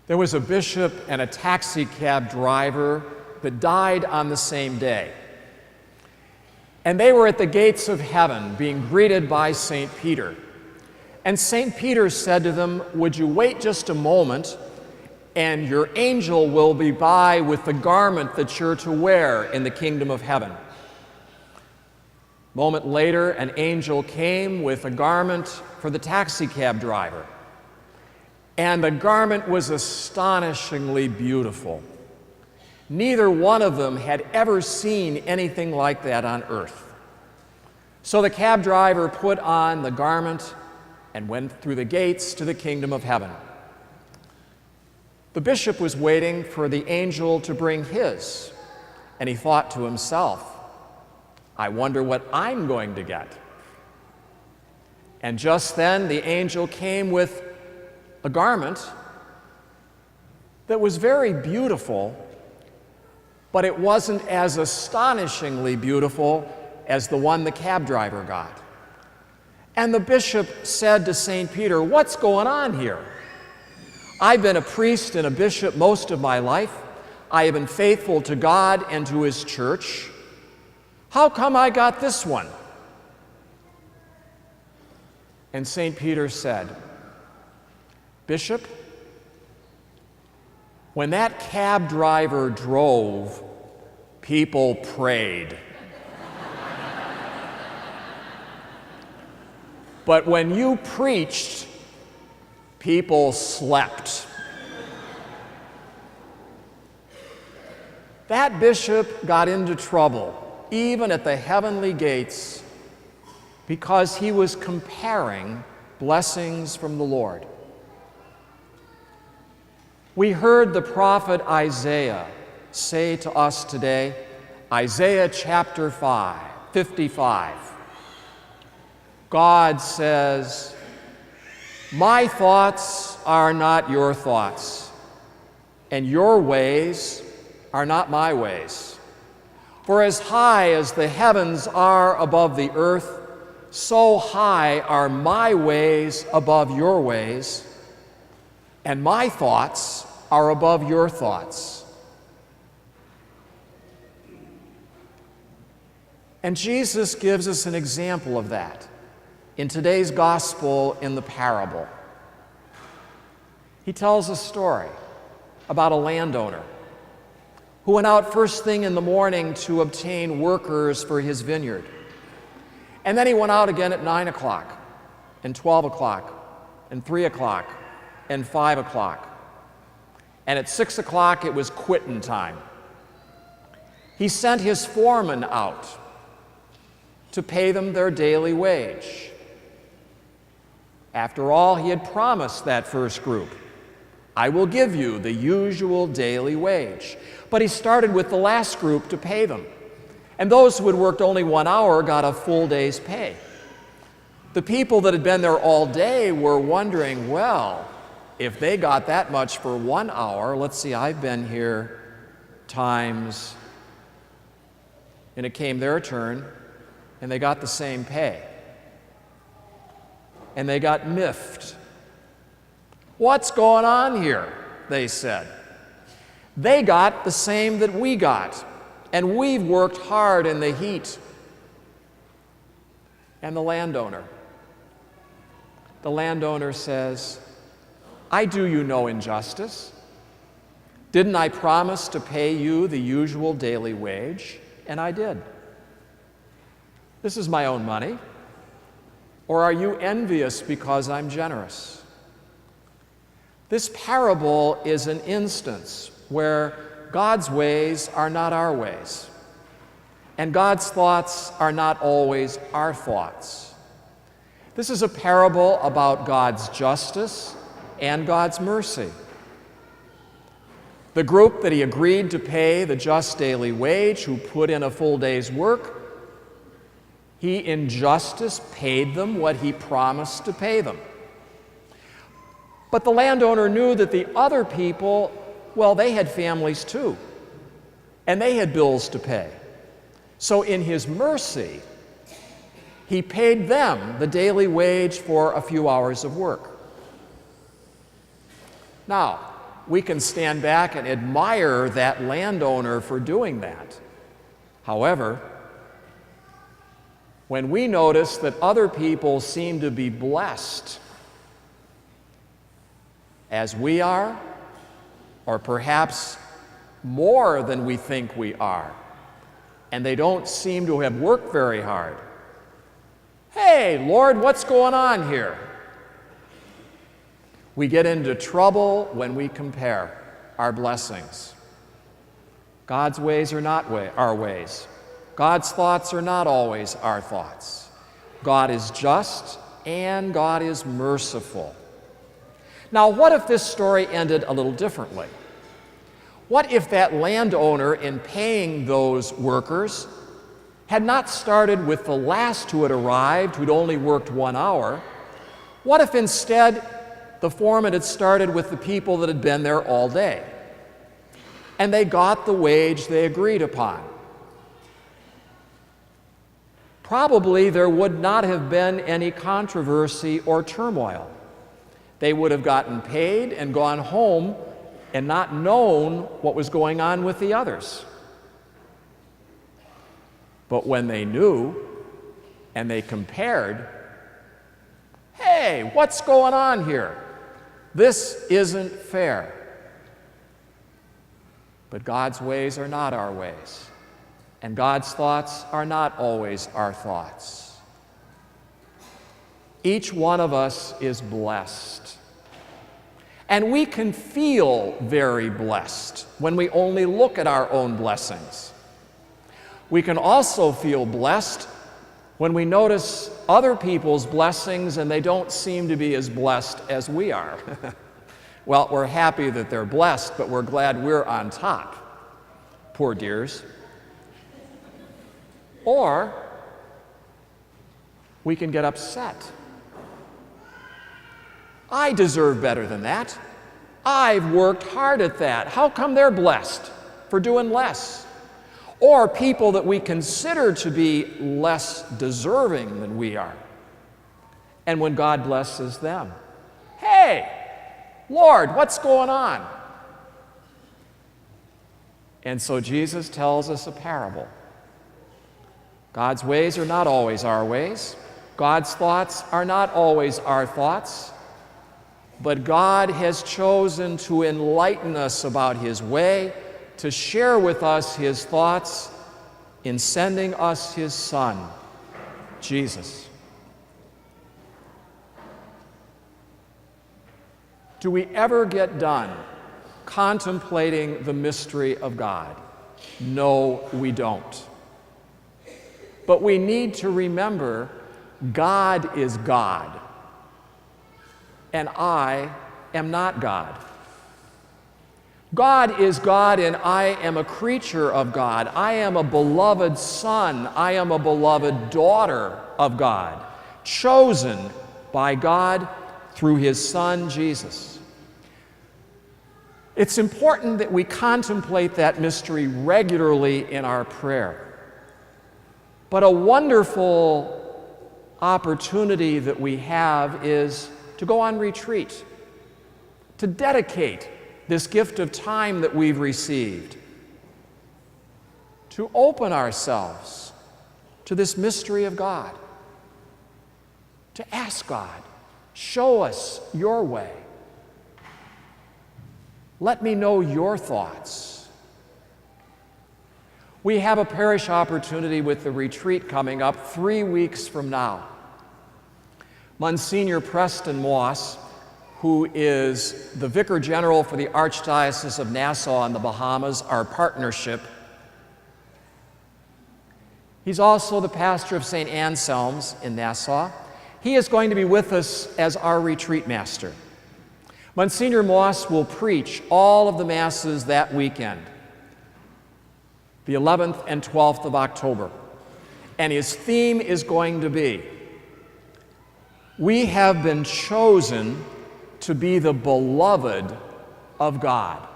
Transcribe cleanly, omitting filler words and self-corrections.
There was a bishop and a taxi cab driver that died on the same day. And they were at the gates of heaven being greeted by St. Peter. And St. Peter said to them, "Would you wait just a moment, and your angel will be by with the garment that you're to wear in the kingdom of heaven." A moment later, an angel came with a garment for the taxi cab driver. And the garment was astonishingly beautiful. Neither one of them had ever seen anything like that on earth. So the cab driver put on the garment and went through the gates to the kingdom of heaven. The bishop was waiting for the angel to bring his, and he thought to himself, "I wonder what I'm going to get." And just then the angel came with a garment that was very beautiful, but it wasn't as astonishingly beautiful as the one the cab driver got. And the bishop said to St. Peter, "What's going on here? I've been a priest and a bishop most of my life. I have been faithful to God and to His church. How come I got this one?" And St. Peter said, "Bishop, when that cab driver drove, people prayed. But when you preached, people slept." That bishop got into trouble, even at the heavenly gates, because he was comparing blessings from the Lord. We heard the prophet Isaiah say to us today, Isaiah chapter 55. God says, "My thoughts are not your thoughts, and your ways are not my ways. For as high as the heavens are above the earth, so high are my ways above your ways, and my thoughts are above your thoughts." And Jesus gives us an example of that in today's gospel in the parable. He tells a story about a landowner who went out first thing in the morning to obtain workers for his vineyard. And then he went out again at 9 o'clock, and 12 o'clock, and 3 o'clock, and 5 o'clock. And at 6 o'clock, it was quitting time. He sent his foreman out to pay them their daily wage. After all, he had promised that first group, "I will give you the usual daily wage." But he started with the last group to pay them. And those who had worked only 1 hour got a full day's pay. The people that had been there all day were wondering, well, if they got that much for 1 hour, let's see, I've been here times, and it came their turn, and they got the same pay. And they got miffed. "What's going on here?" they said. "They got the same that we got, and we've worked hard in the heat." And the landowner says, "I do you no injustice. Didn't I promise to pay you the usual daily wage? And I did. This is my own money. Or are you envious because I'm generous?" This parable is an instance where God's ways are not our ways, and God's thoughts are not always our thoughts. This is a parable about God's justice and God's mercy. The group that He agreed to pay the just daily wage, who put in a full day's work, He in justice paid them what He promised to pay them. But the landowner knew that the other people, well, they had families too, and they had bills to pay. So in His mercy, He paid them the daily wage for a few hours of work. Now, we can stand back and admire that landowner for doing that. However, when we notice that other people seem to be blessed as we are, or perhaps more than we think we are, and they don't seem to have worked very hard, hey, Lord, what's going on here? We get into trouble when we compare our blessings. God's ways are not our ways. God's thoughts are not always our thoughts. God is just and God is merciful. Now, what if this story ended a little differently? What if that landowner, in paying those workers, had not started with the last who had arrived, who'd only worked 1 hour? What if instead the foreman had started with the people that had been there all day, and they got the wage they agreed upon? Probably there would not have been any controversy or turmoil. They would have gotten paid and gone home and not known what was going on with the others. But when they knew and they compared, hey, what's going on here? This isn't fair. But God's ways are not our ways, and God's thoughts are not always our thoughts. Each one of us is blessed. And we can feel very blessed when we only look at our own blessings. We can also feel blessed when we notice other people's blessings and they don't seem to be as blessed as we are. Well, we're happy that they're blessed, but we're glad we're on top. Poor dears. Or we can get upset. I deserve better than that. I've worked hard at that. How come they're blessed for doing less? Or people that we consider to be less deserving than we are. And when God blesses them, hey, Lord, what's going on? And so Jesus tells us a parable. God's ways are not always our ways. God's thoughts are not always our thoughts. But God has chosen to enlighten us about His way, to share with us His thoughts in sending us His Son, Jesus. Do we ever get done contemplating the mystery of God? No, we don't. But we need to remember God is God, and I am not God. God is God, and I am a creature of God. I am a beloved son. I am a beloved daughter of God, chosen by God through His Son, Jesus. It's important that we contemplate that mystery regularly in our prayer. But a wonderful opportunity that we have is to go on retreat, to dedicate this gift of time that we've received, to open ourselves to this mystery of God, to ask God, show us your way. Let me know your thoughts. We have a parish opportunity with the retreat coming up 3 weeks from now. Monsignor Preston Moss, who is the Vicar General for the Archdiocese of Nassau in the Bahamas, our partnership. He's also the pastor of St. Anselm's in Nassau. He is going to be with us as our retreat master. Monsignor Moss will preach all of the Masses that weekend, the 11th and 12th of October. And his theme is going to be, we have been chosen to be the beloved of God.